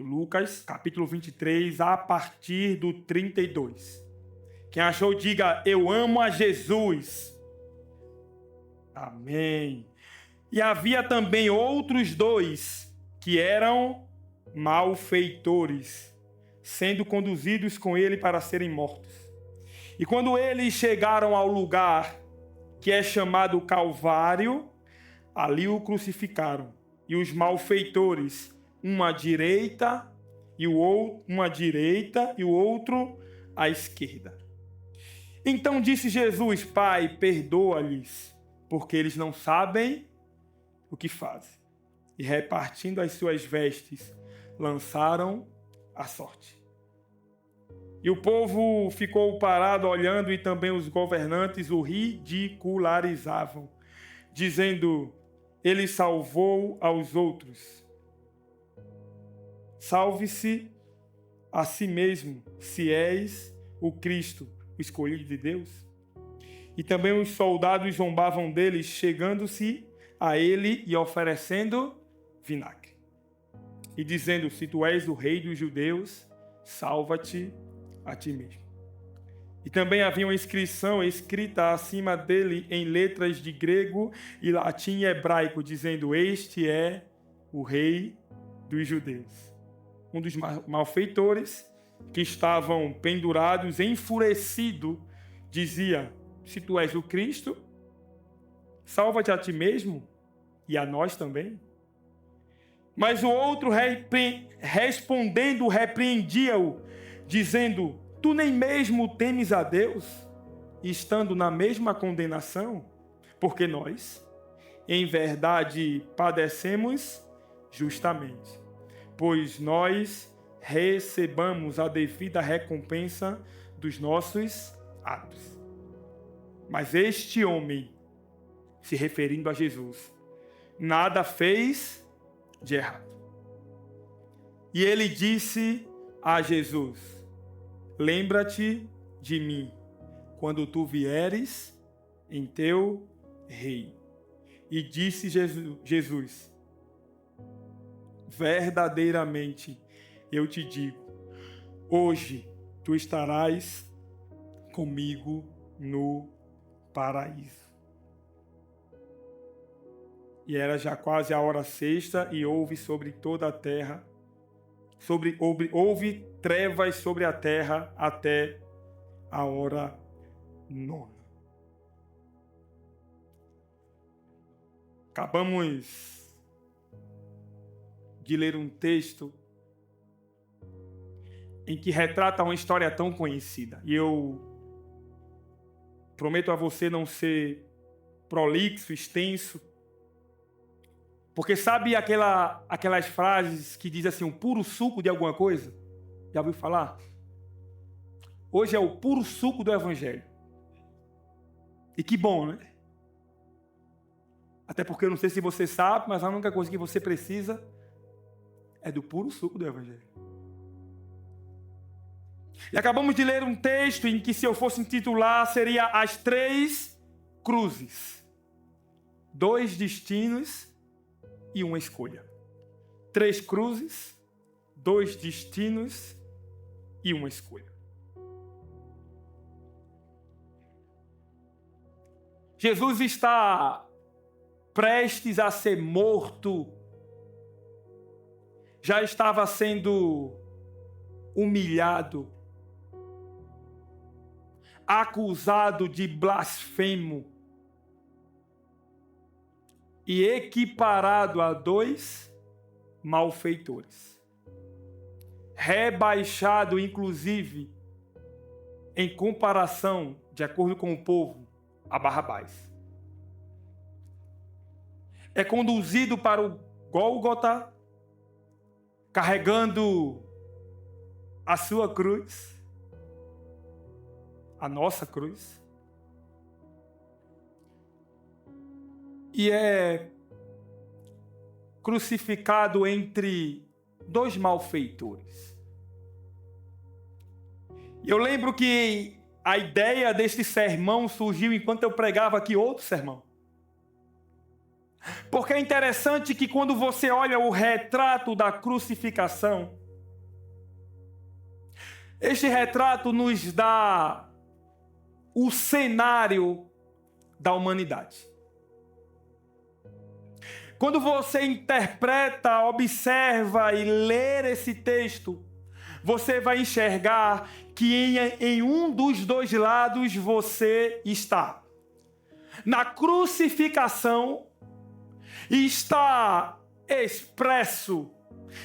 Lucas, capítulo 23, a partir do 32. Quem achou, diga: eu amo a Jesus. Amém. E havia também outros dois que eram malfeitores, sendo conduzidos com ele para serem mortos. E quando eles chegaram ao lugar que é chamado Calvário, ali o crucificaram. E os malfeitores, uma à direita e o outro à esquerda. Então disse Jesus: Pai, perdoa-lhes, porque eles não sabem o que fazem. E repartindo as suas vestes, lançaram a sorte. E o povo ficou parado olhando, e também os governantes o ridicularizavam, dizendo: ele salvou aos outros. Salve-se a si mesmo, se és o Cristo, o escolhido de Deus. E também os soldados zombavam dele, chegando-se a ele e oferecendo vinagre. E dizendo: se tu és o rei dos judeus, salva-te a ti mesmo. E também havia uma inscrição escrita acima dele em letras de grego e latim e hebraico, dizendo: este é o rei dos judeus. Um dos malfeitores que estavam pendurados, enfurecido, dizia: se tu és o Cristo, salva-te a ti mesmo e a nós também. Mas o outro, respondendo, repreendia-o, dizendo: tu nem mesmo temes a Deus, estando na mesma condenação? Porque nós, em verdade, padecemos justamente, pois nós recebamos a devida recompensa dos nossos atos. Mas este homem, se referindo a Jesus, nada fez de errado. E ele disse a Jesus: lembra-te de mim quando tu vieres em teu reino. E disse Jesus: verdadeiramente eu te digo, hoje tu estarás comigo no paraíso. E era já quase a hora sexta, e houve sobre toda a terra, houve trevas sobre a terra até a hora nona. Acabamos de ler um texto em que retrata uma história tão conhecida. E eu prometo a você não ser prolixo, extenso, porque sabe aquelas frases que dizem assim, um puro suco de alguma coisa? Já ouviu falar? Hoje é o puro suco do Evangelho. E que bom, né? Até porque eu não sei se você sabe, mas a única coisa que você precisa é do puro suco do Evangelho. E acabamos de ler um texto em que, se eu fosse intitular, seria As Três Cruzes. 2 destinos e uma escolha. 3 cruzes, 2 destinos e uma escolha. Jesus está prestes a ser morto. Já estava sendo humilhado, acusado de blasfemo e equiparado a 2 malfeitores, rebaixado inclusive em comparação, de acordo com o povo, a Barrabás. É conduzido para o Gólgota, carregando a sua cruz, a nossa cruz, e é crucificado entre 2 malfeitores. Eu lembro que a ideia deste sermão surgiu enquanto eu pregava aqui outro sermão. Porque é interessante que quando você olha o retrato da crucificação, Este retrato nos dá o cenário da humanidade. Quando você interpreta, observa e lê esse texto, você vai enxergar que em um dos dois lados você está. Na crucificação está expresso,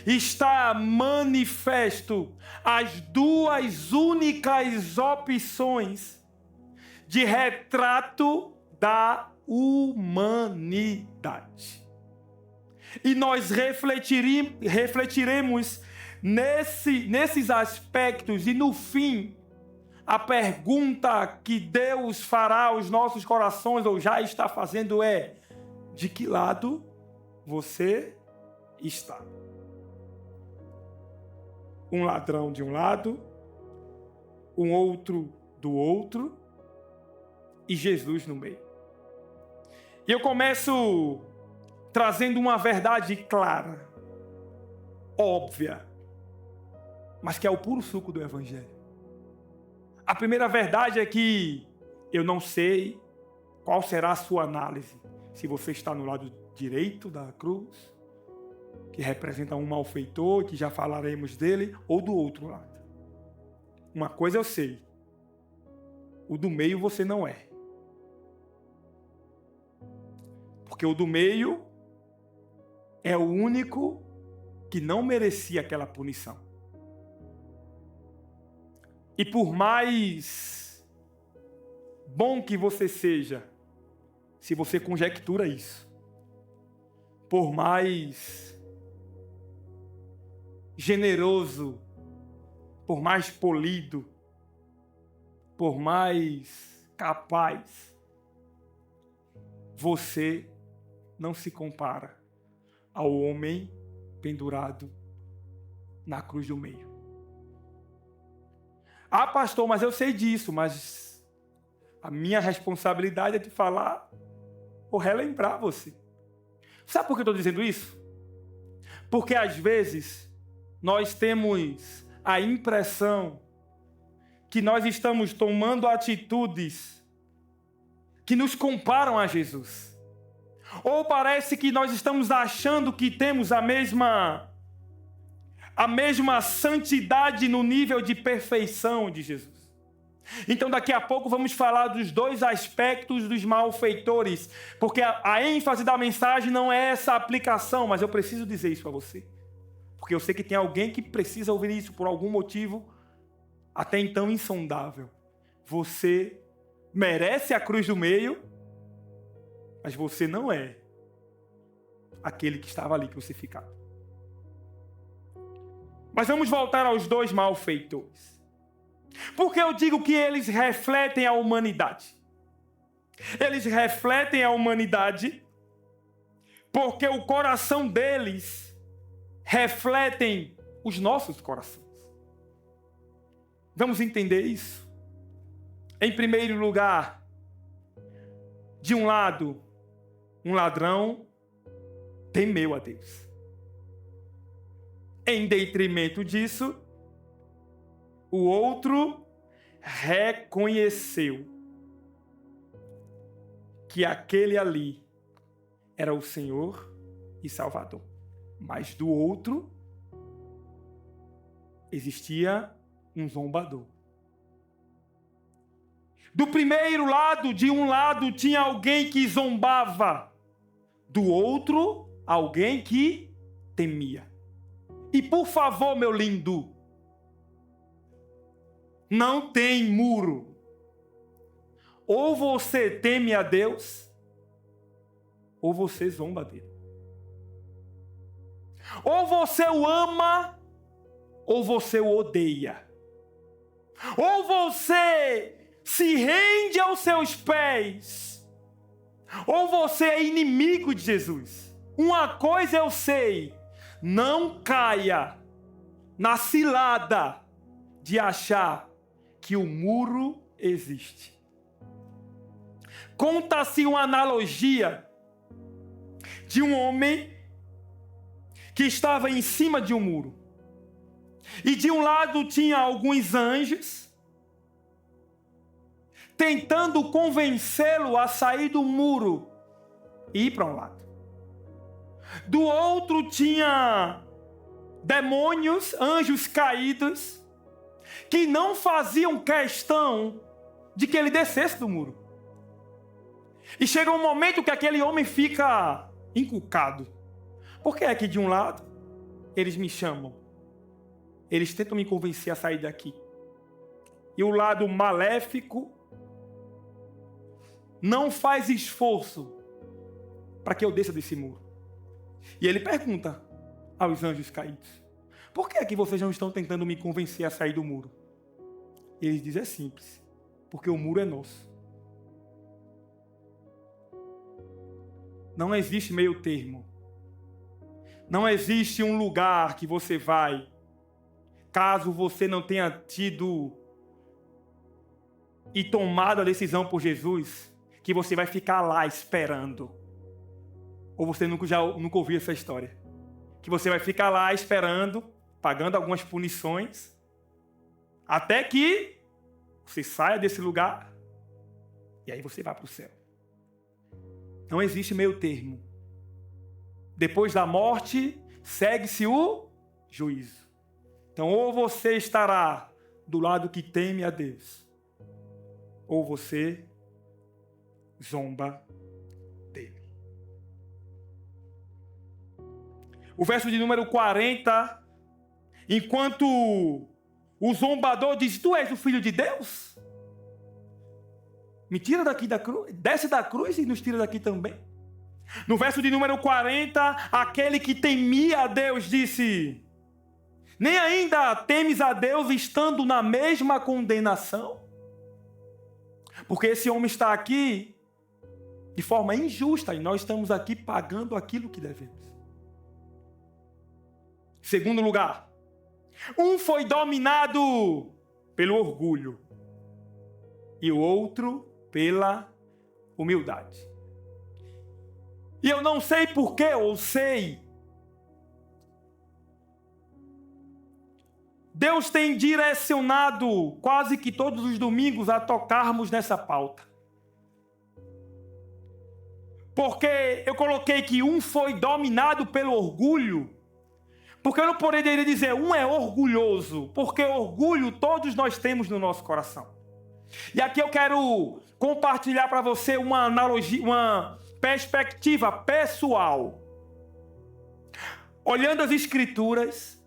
está manifesto as duas únicas opções de retrato da humanidade. E nós refletiremos nesses aspectos, e no fim, a pergunta que Deus fará aos nossos corações, ou já está fazendo, é: de que lado você está? Um ladrão de um lado, um outro do outro, e Jesus no meio. E eu começo trazendo uma verdade clara, óbvia, mas que é o puro suco do Evangelho. A primeira verdade é que eu não sei qual será a sua análise. Se você está no lado direito da cruz, que representa um malfeitor, que já falaremos dele, ou do outro lado. Uma coisa eu sei: o do meio você não é. Porque o do meio é o único que não merecia aquela punição. E por mais bom que você seja, se você conjectura isso, por mais generoso, por mais polido, por mais capaz, você não se compara ao homem pendurado na cruz do meio. Ah, pastor, mas eu sei disso, mas a minha responsabilidade é de falar ou relembrar você. Sabe por que eu estou dizendo isso? Porque às vezes nós temos a impressão que nós estamos tomando atitudes que nos comparam a Jesus. Ou parece que nós estamos achando que temos a mesma santidade no nível de perfeição de Jesus. Então daqui a pouco vamos falar dos dois aspectos dos malfeitores, porque a ênfase da mensagem não é essa aplicação, mas eu preciso dizer isso para você, porque eu sei que tem alguém que precisa ouvir isso por algum motivo até então insondável. Você merece a cruz do meio, mas você não é aquele que estava ali crucificado. Mas vamos voltar aos dois malfeitores. Por que eu digo que eles refletem a humanidade? Eles refletem a humanidade porque o coração deles refletem os nossos corações. Vamos entender isso? Em primeiro lugar, de um lado, um ladrão temeu a Deus. Em detrimento disso, o outro reconheceu que aquele ali era o Senhor e Salvador. Mas do outro existia um zombador. Do primeiro lado, de um lado, tinha alguém que zombava. Do outro, alguém que temia. E por favor, meu lindo, não tem muro. Ou você teme a Deus, ou você zomba dele. Ou você o ama, ou você o odeia. Ou você se rende aos seus pés, ou você é inimigo de Jesus. Uma coisa eu sei: não caia na cilada de achar que o muro existe. Conta-se uma analogia de um homem que estava em cima de um muro. E de um lado tinha alguns anjos tentando convencê-lo a sair do muro e ir para um lado. Do outro tinha demônios, anjos caídos, que não faziam questão de que ele descesse do muro. E chega um momento que aquele homem fica encucado. Por que é que de um lado eles me chamam? Eles tentam me convencer a sair daqui. E o lado maléfico não faz esforço para que eu desça desse muro. E ele pergunta aos anjos caídos: por que é que vocês não estão tentando me convencer a sair do muro? E eles dizem: é simples, porque o muro é nosso. Não existe meio termo. Não existe um lugar que você vai, caso você não tenha tido e tomado a decisão por Jesus, que você vai ficar lá esperando. Ou você nunca ouviu essa história? Que você vai ficar lá esperando, pagando algumas punições, até que você saia desse lugar e aí você vai para o céu. Não existe meio termo. Depois da morte, segue-se o juízo. Então, ou você estará do lado que teme a Deus, ou você zomba dele. O verso de número 40, enquanto o zombador diz: tu és o filho de Deus? Me tira daqui da cruz, desce da cruz e nos tira daqui também. No verso de número 40, aquele que temia a Deus disse: nem ainda temes a Deus estando na mesma condenação? Porque esse homem está aqui de forma injusta e nós estamos aqui pagando aquilo que devemos. Segundo lugar, um foi dominado pelo orgulho e o outro pela humildade. E eu não sei porquê, ou sei. Deus tem direcionado quase que todos os domingos a tocarmos nessa pauta. Porque eu coloquei que um foi dominado pelo orgulho, porque eu não poderia dizer um é orgulhoso, porque orgulho todos nós temos no nosso coração. E aqui eu quero compartilhar para você uma analogia, uma perspectiva pessoal. Olhando as Escrituras,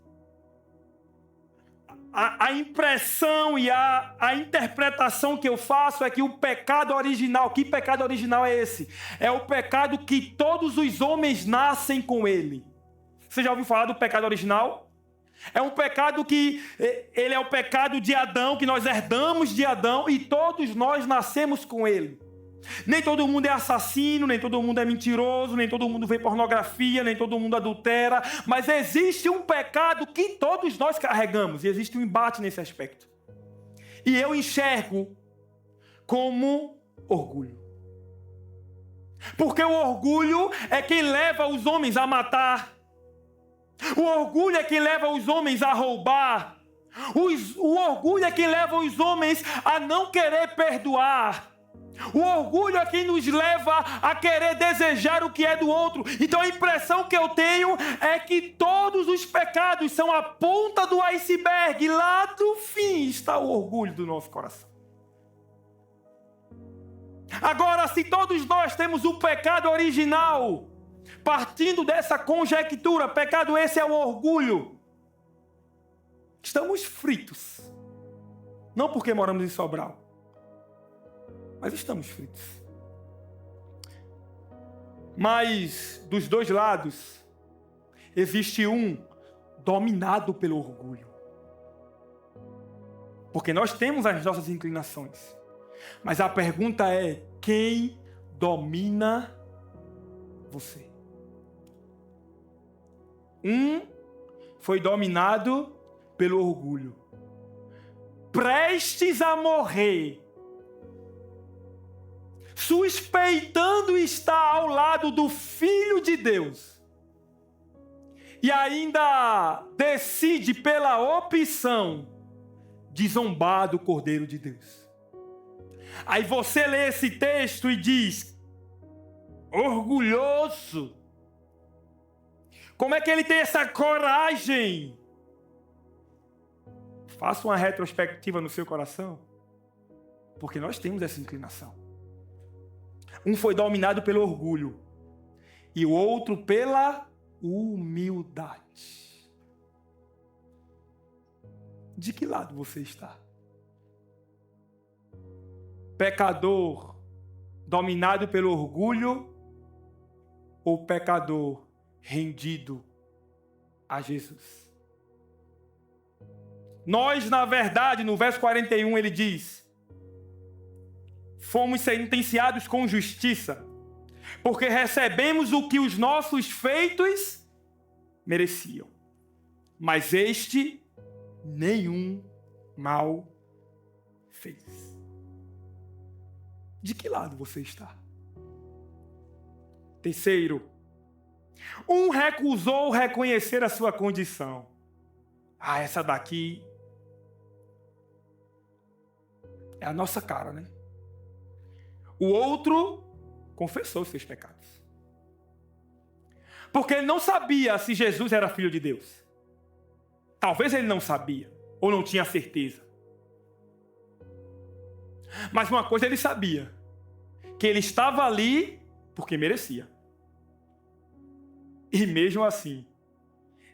a impressão e a interpretação que eu faço é que o pecado original, que pecado original é esse? É o pecado que todos os homens nascem com ele. Você já ouviu falar do pecado original? É um pecado que, ele é o pecado de Adão, que nós herdamos de Adão e todos nós nascemos com ele. Nem todo mundo é assassino, nem todo mundo é mentiroso, nem todo mundo vê pornografia, nem todo mundo adultera, mas existe um pecado que todos nós carregamos e existe um embate nesse aspecto. E eu enxergo como orgulho. Porque o orgulho é quem leva os homens a matar. O orgulho é quem leva os homens a roubar. O orgulho é quem leva os homens a não querer perdoar. O orgulho é quem nos leva a querer desejar o que é do outro. Então a impressão que eu tenho é que todos os pecados são a ponta do iceberg. E lá do fim está o orgulho do nosso coração. Agora, se todos nós temos o pecado original, partindo dessa conjectura, pecado esse é o orgulho, estamos fritos. Não porque moramos em Sobral, mas estamos fritos. Mas dos dois lados existe um dominado pelo orgulho. Porque nós temos as nossas inclinações. Mas a pergunta é: quem domina você? Um foi dominado pelo orgulho, prestes a morrer, suspeitando estar ao lado do Filho de Deus. e ainda decide pela opção de zombar do Cordeiro de Deus. Aí você lê esse texto e diz: orgulhoso. Como é que ele tem essa coragem? Faça uma retrospectiva no seu coração, porque nós temos essa inclinação. Um foi dominado pelo orgulho e o outro pela humildade. De que lado você está? Pecador dominado pelo orgulho ou pecador rendido a Jesus? Nós, na verdade, no verso 41 ele diz: fomos sentenciados com justiça, porque recebemos o que os nossos feitos mereciam. Mas este nenhum mal fez. De que lado você está? Terceiro, um recusou reconhecer a sua condição. Essa daqui é a nossa cara, né? O outro confessou seus pecados. Porque ele não sabia se Jesus era filho de Deus. Talvez ele não sabia, ou não tinha certeza. Mas uma coisa ele sabia: que ele estava ali porque merecia. E mesmo assim,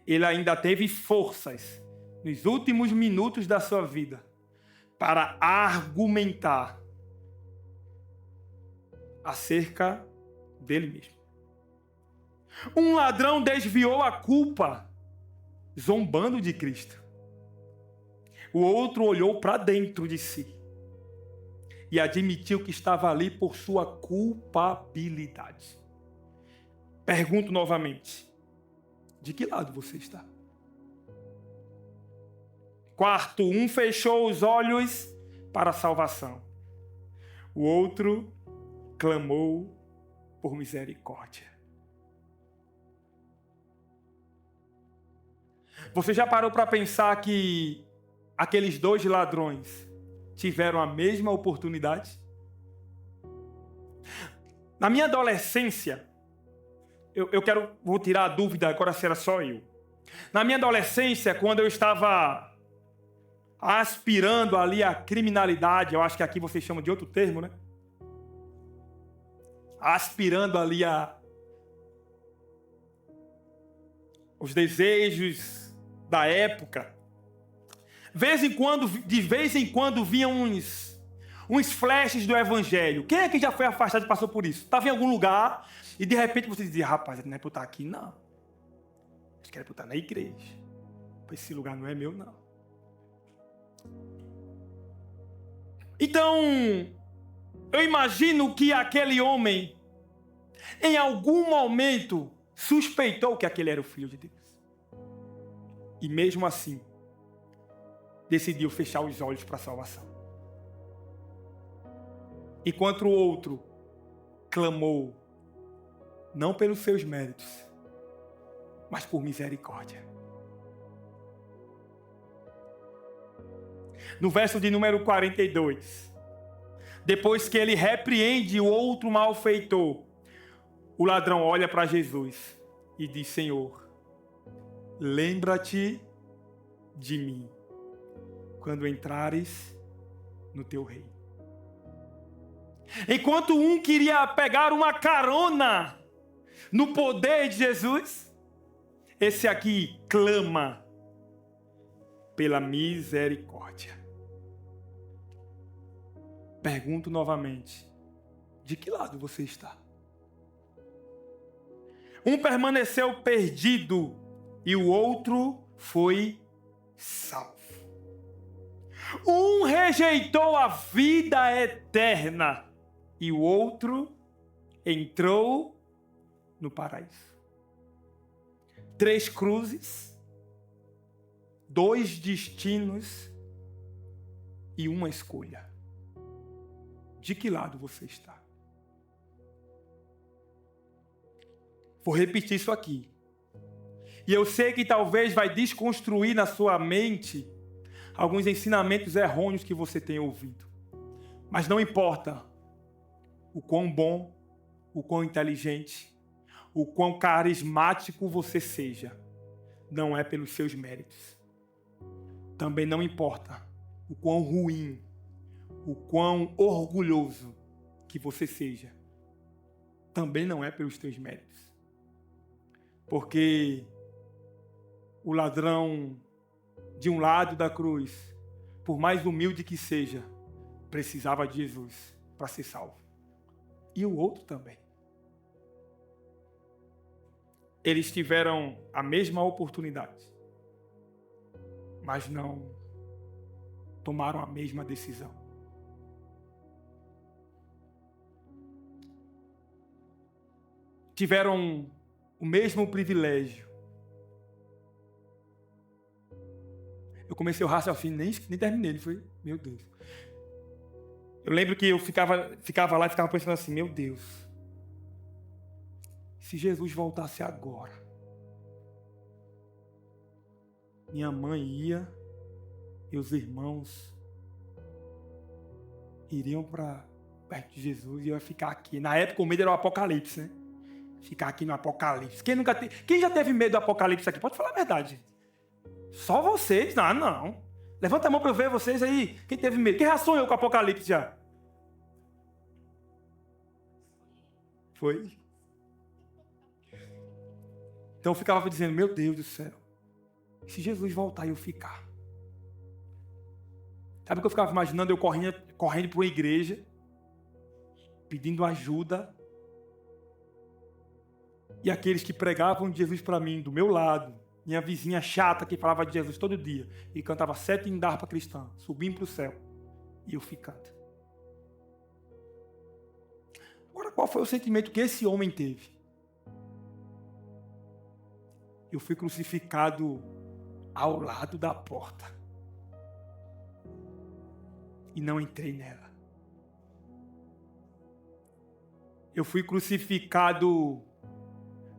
ele ainda teve forças nos últimos minutos da sua vida para argumentar acerca dele mesmo. Um ladrão desviou a culpa zombando de Cristo. O outro olhou para dentro de si e admitiu que estava ali por sua culpabilidade. Pergunto novamente: de que lado você está? Quarto, um fechou os olhos para a salvação. O outro clamou por misericórdia. Você já parou para pensar que aqueles dois ladrões tiveram a mesma oportunidade? Na minha adolescência, vou tirar a dúvida agora se era só eu. Na minha adolescência, quando eu estava aspirando ali a criminalidade, eu acho que aqui vocês chamam de outro termo, né? Aspirando ali os desejos da época. De vez em quando vinham uns flashes do evangelho. Quem é que já foi afastado e passou por isso? Estava em algum lugar e de repente você dizia: rapaz, não é para eu estar aqui, não. Acho que era para eu estar na igreja. Esse lugar não é meu, não. Então, eu imagino que aquele homem, em algum momento, suspeitou que aquele era o Filho de Deus. E mesmo assim, decidiu fechar os olhos para a salvação. Enquanto o outro clamou, não pelos seus méritos, mas por misericórdia. No verso de número 42, depois que ele repreende o outro malfeitor, o ladrão olha para Jesus e diz: Senhor, lembra-te de mim quando entrares no teu reino. Enquanto um queria pegar uma carona no poder de Jesus, esse aqui clama pela misericórdia. Pergunto novamente: de que lado você está? Um permaneceu perdido e o outro foi salvo. Um rejeitou a vida eterna e o outro entrou no paraíso. 3 cruzes, 2 destinos e uma escolha. De que lado você está? Vou repetir isso aqui. E eu sei que talvez vai desconstruir na sua mente alguns ensinamentos errôneos que você tem ouvido. Mas não importa o quão bom, o quão inteligente, o quão carismático você seja, não é pelos seus méritos. Também não importa o quão ruim, o quão orgulhoso que você seja, também não é pelos teus méritos. Porque o ladrão de um lado da cruz, por mais humilde que seja, precisava de Jesus para ser salvo. E o outro também. Eles tiveram a mesma oportunidade, mas não tomaram a mesma decisão. Tiveram o mesmo privilégio. Eu comecei o raciocínio, nem terminei, ele foi, meu Deus. Eu lembro que eu ficava lá e ficava pensando assim, meu Deus, se Jesus voltasse agora, minha mãe ia e os irmãos iriam para perto de Jesus e eu ia ficar aqui. Na época o medo era o apocalipse, né? Ficar aqui no apocalipse. Quem já teve medo do apocalipse aqui? Pode falar a verdade, gente. Só vocês? Não. Levanta a mão para eu ver vocês aí. Quem teve medo? Quem já sonhou com o apocalipse já? Foi? Então eu ficava dizendo, meu Deus do céu, se Jesus voltar e eu ficar? Sabe o que eu ficava imaginando? Eu correndo para uma igreja, pedindo ajuda, e aqueles que pregavam de Jesus para mim, do meu lado, minha vizinha chata que falava de Jesus todo dia, e cantava 7 em harpa cristã, subindo para o céu, e eu ficando. Agora, qual foi o sentimento que esse homem teve? Eu fui crucificado ao lado da porta. E não entrei nela. Eu fui crucificado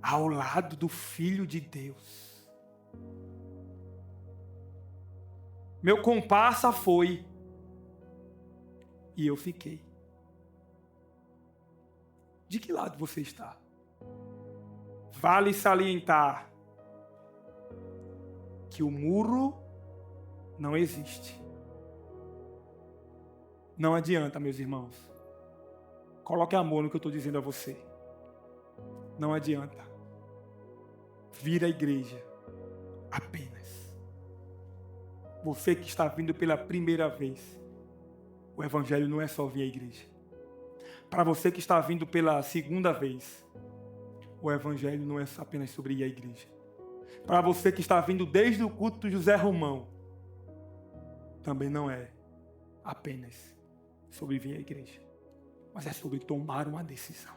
ao lado do Filho de Deus. Meu comparsa foi. E eu fiquei. De que lado você está? Vale salientar que o muro não existe. Não adianta, meus irmãos. Coloque amor no que eu estou dizendo a você. Não adianta. Vir à igreja apenas. Você que está vindo pela primeira vez, o evangelho não é só vir à igreja. Para você que está vindo pela segunda vez, o evangelho não é apenas sobre ir à igreja. Para você que está vindo desde o culto do José Romão, também não é apenas sobre vir à igreja, mas é sobre tomar uma decisão.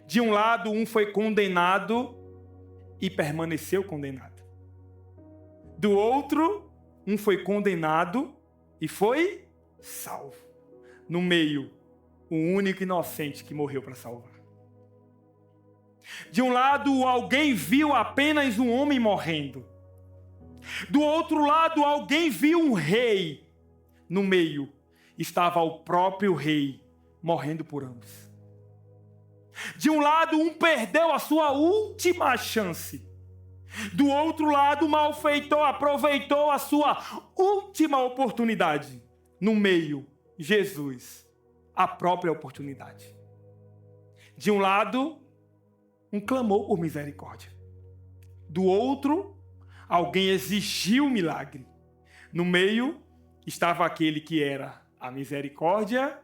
De um lado, um foi condenado e permaneceu condenado. Do outro, um foi condenado e foi salvo. No meio, o único inocente que morreu para salvar. De um lado, alguém viu apenas um homem morrendo. Do outro lado, alguém viu um rei. No meio, estava o próprio rei morrendo por ambos. De um lado, um perdeu a sua última chance. Do outro lado, o malfeitor aproveitou a sua última oportunidade. No meio, Jesus, a própria oportunidade. De um lado, um clamou por misericórdia. Do outro, alguém exigiu milagre. No meio, estava aquele que era a misericórdia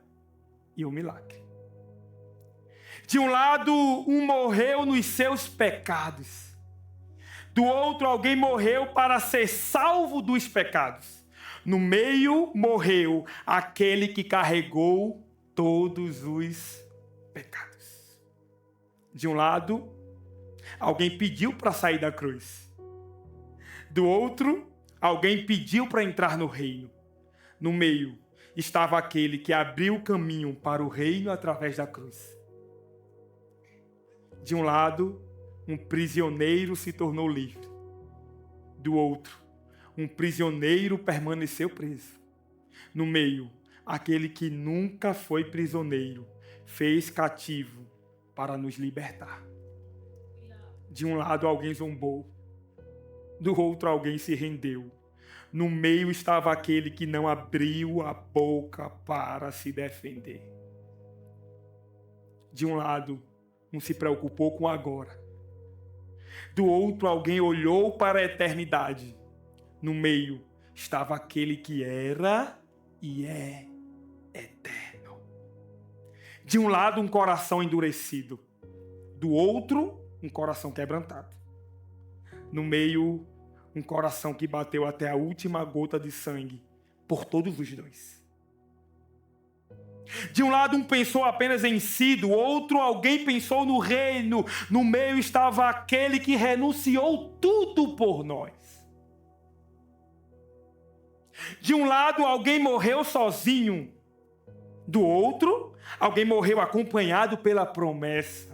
e o milagre. De um lado, um morreu nos seus pecados. Do outro, alguém morreu para ser salvo dos pecados. No meio, morreu aquele que carregou todos os pecados. De um lado, alguém pediu para sair da cruz. Do outro, alguém pediu para entrar no reino. No meio, estava aquele que abriu o caminho para o reino através da cruz. De um lado, um prisioneiro se tornou livre. Do outro, um prisioneiro permaneceu preso. No meio, aquele que nunca foi prisioneiro fez cativo para nos libertar. De um lado, alguém zombou. Do outro, alguém se rendeu. No meio estava aquele que não abriu a boca para se defender. De um lado, não se preocupou com agora. Do outro, alguém olhou para a eternidade. No meio estava aquele que era e é eterno. De um lado, um coração endurecido. Do outro, um coração quebrantado. No meio, um coração que bateu até a última gota de sangue por todos os dois. De um lado, um pensou apenas em si, do outro, alguém pensou no reino. No meio estava aquele que renunciou tudo por nós. De um lado, alguém morreu sozinho. Do outro, alguém morreu acompanhado pela promessa.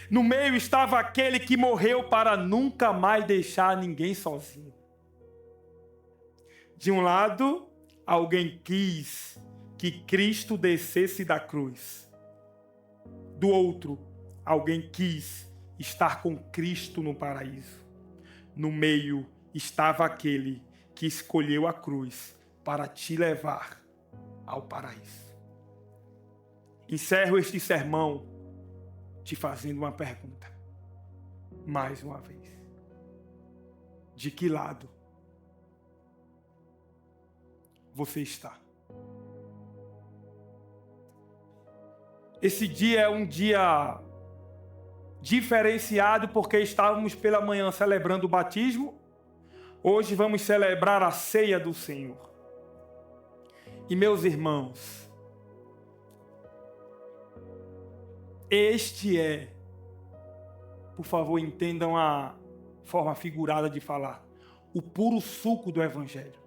No meio estava aquele que morreu para nunca mais deixar ninguém sozinho. De um lado, alguém quis que Cristo descesse da cruz. Do outro, alguém quis estar com Cristo no paraíso. No meio estava aquele que escolheu a cruz para te levar ao paraíso. Encerro este sermão te fazendo uma pergunta. Mais uma vez. De que lado você está? Esse dia é um dia diferenciado porque estávamos pela manhã celebrando o batismo. Hoje vamos celebrar a ceia do Senhor. E meus irmãos, este é, por favor, entendam a forma figurada de falar, o puro suco do Evangelho.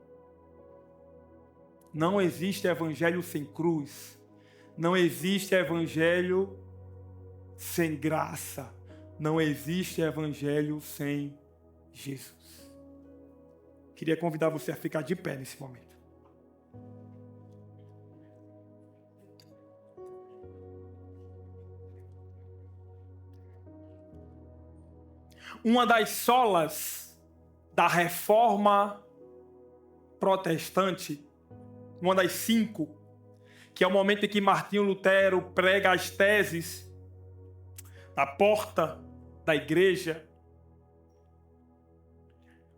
Não existe Evangelho sem cruz. Não existe Evangelho sem graça. Não existe Evangelho sem Jesus. Queria convidar você a ficar de pé nesse momento. Uma das solas da reforma protestante, uma das 5, que é o momento em que Martinho Lutero prega as teses na porta da igreja.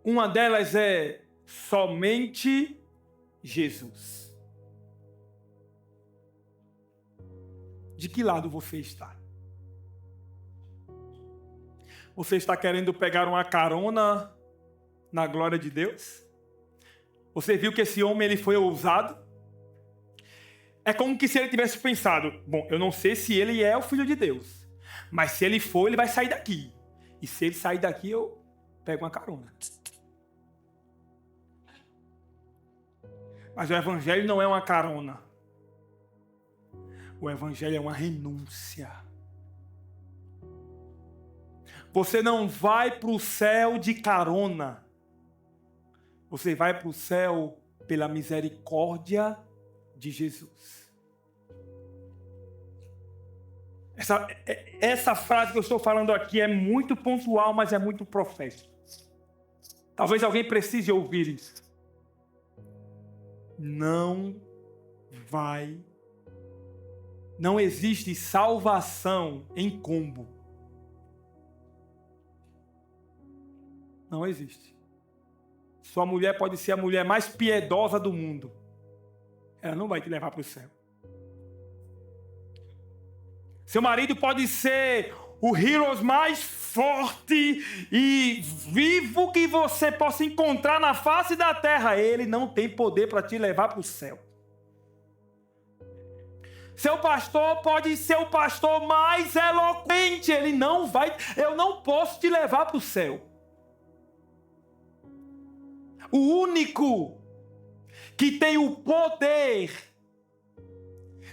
Uma delas é somente Jesus. De que lado você está? Você está querendo pegar uma carona na glória de Deus? Você viu que esse homem ele foi ousado? É como que se ele tivesse pensado, bom, eu não sei se ele é o Filho de Deus, mas se ele for, ele vai sair daqui. E se ele sair daqui, eu pego uma carona. Mas o Evangelho não é uma carona. O Evangelho é uma renúncia. Você não vai para o céu de carona. Você vai para o céu pela misericórdia de Jesus. Essa frase que eu estou falando aqui é muito pontual, mas é muito profética. Talvez alguém precise ouvir isso. Não existe salvação em combo. Não existe. Sua mulher pode ser a mulher mais piedosa do mundo. Ela não vai te levar para o céu. Seu marido pode ser o herói mais forte e vivo que você possa encontrar na face da terra. Ele não tem poder para te levar para o céu. Seu pastor pode ser o pastor mais eloquente. Eu não posso te levar para o céu. O único que tem o poder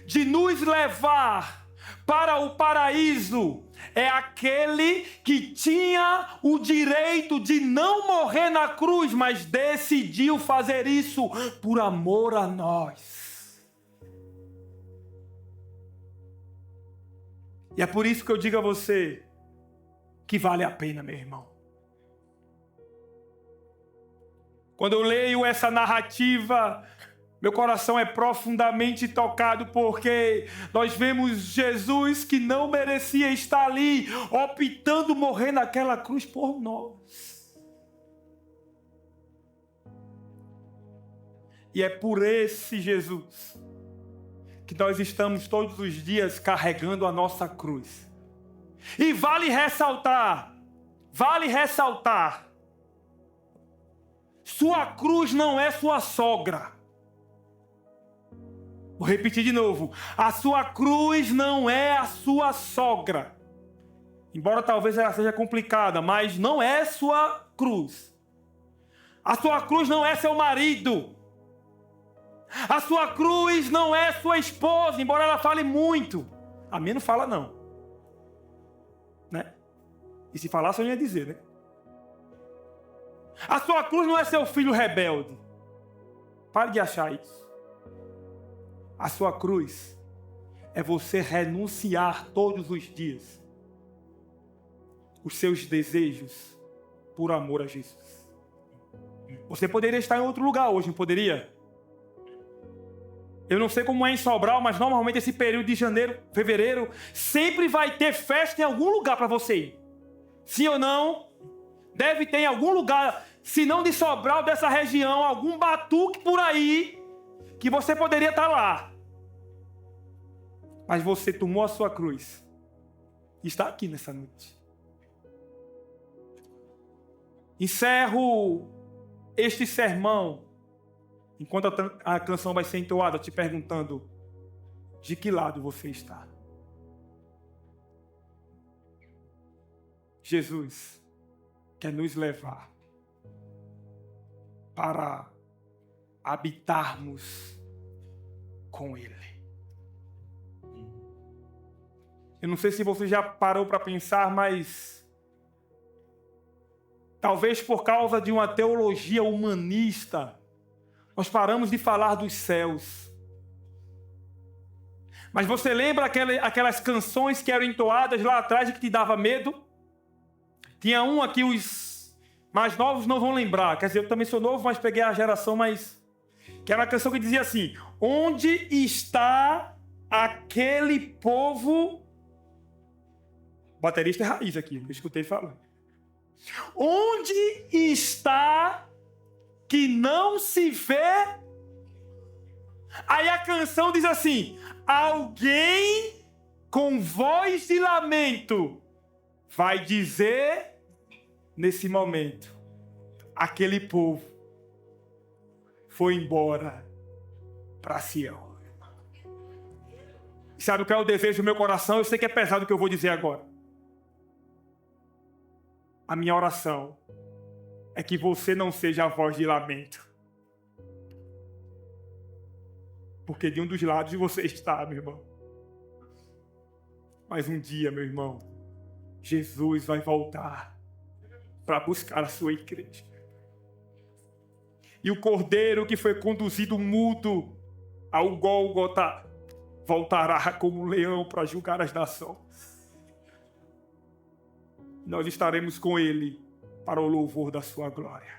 de nos levar para o paraíso é aquele que tinha o direito de não morrer na cruz, mas decidiu fazer isso por amor a nós. E é por isso que eu digo a você que vale a pena, meu irmão. Quando eu leio essa narrativa, meu coração é profundamente tocado, porque nós vemos Jesus que não merecia estar ali, optando morrer naquela cruz por nós. E é por esse Jesus que nós estamos todos os dias carregando a nossa cruz. E vale ressaltar, sua cruz não é sua sogra. Vou repetir de novo. A sua cruz não é a sua sogra. Embora talvez ela seja complicada, mas não é sua cruz. A sua cruz não é seu marido. A sua cruz não é sua esposa, embora ela fale muito. A minha não fala não. Né? E se falasse eu ia dizer, né? A sua cruz não é seu filho rebelde. Pare de achar isso. A sua cruz é você renunciar todos os dias os seus desejos por amor a Jesus. Você poderia estar em outro lugar hoje, não poderia? Eu não sei como é em Sobral, mas normalmente esse período de janeiro, fevereiro, sempre vai ter festa em algum lugar para você ir. Sim ou não? Deve ter em algum lugar, se não de Sobral, dessa região, algum batuque por aí, que você poderia estar lá. Mas você tomou a sua cruz e está aqui nessa noite. Encerro este sermão, enquanto a canção vai ser entoada, te perguntando: de que lado você está? Jesus quer nos levar para habitarmos com Ele. Eu não sei se você já parou para pensar, mas talvez por causa de uma teologia humanista, nós paramos de falar dos céus. Mas você lembra aquelas canções que eram entoadas lá atrás e que te dava medo? Tinha uma que os mais novos não vão lembrar. Quer dizer, eu também sou novo, mas peguei a geração mais... Que era uma canção que dizia assim: onde está aquele povo... O baterista é raiz aqui, eu escutei falando. Onde está que não se vê? Aí a canção diz assim: alguém com voz de lamento vai dizer nesse momento: aquele povo foi embora para Sião. Sabe o que é o desejo do meu coração? Eu sei que é pesado o que eu vou dizer agora. A minha oração é que você não seja a voz de lamento. Porque de um dos lados você está, meu irmão. Mas um dia, meu irmão, Jesus vai voltar para buscar a sua igreja. E o cordeiro que foi conduzido mudo ao Gólgota voltará como um leão para julgar as nações. Nós estaremos com ele para o louvor da sua glória.